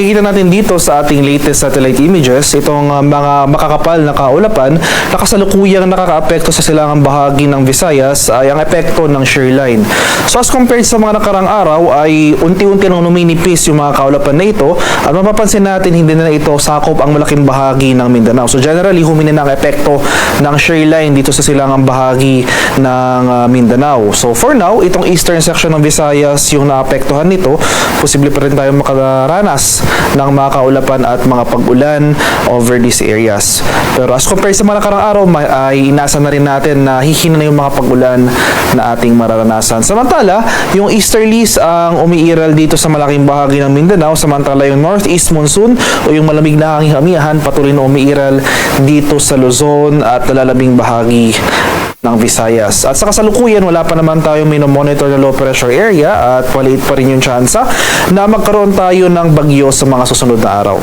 Nakikita natin dito sa ating latest satellite images, itong mga makakapal na kaulapan na kasalukuyang nakakaapekto sa silangang bahagi ng Visayas ay ang epekto ng shear line. So as compared sa mga nakarang araw ay unti-unti nang numinipis yung mga kaulapan na ito at mapapansin natin hindi na ito sakop ang malaking bahagi ng Mindanao. So generally humina na ang epekto ng shear line dito sa silangang bahagi ng Mindanao. So for now, itong eastern section ng Visayas yung naapektuhan nito, posible pa rin tayo makaranas ng mga kaulapan at mga pag-ulan over these areas. Pero as compared sa mga nakarang araw, ay inasa na rin natin na hihina na yung mga pag-ulan na ating mararanasan. Samantala, yung easterlies ang umiiral dito sa malaking bahagi ng Mindanao, samantala yung northeast monsoon o yung malamig na hanging amihan patuloy na umiiral dito sa Luzon at nalalabing bahagi ng Visayas. At sa kasalukuyan, wala pa naman tayong minomonitor na low pressure area at maliit pa rin yung tsansa na magkaroon tayo ng bagyo sa mga susunod na araw.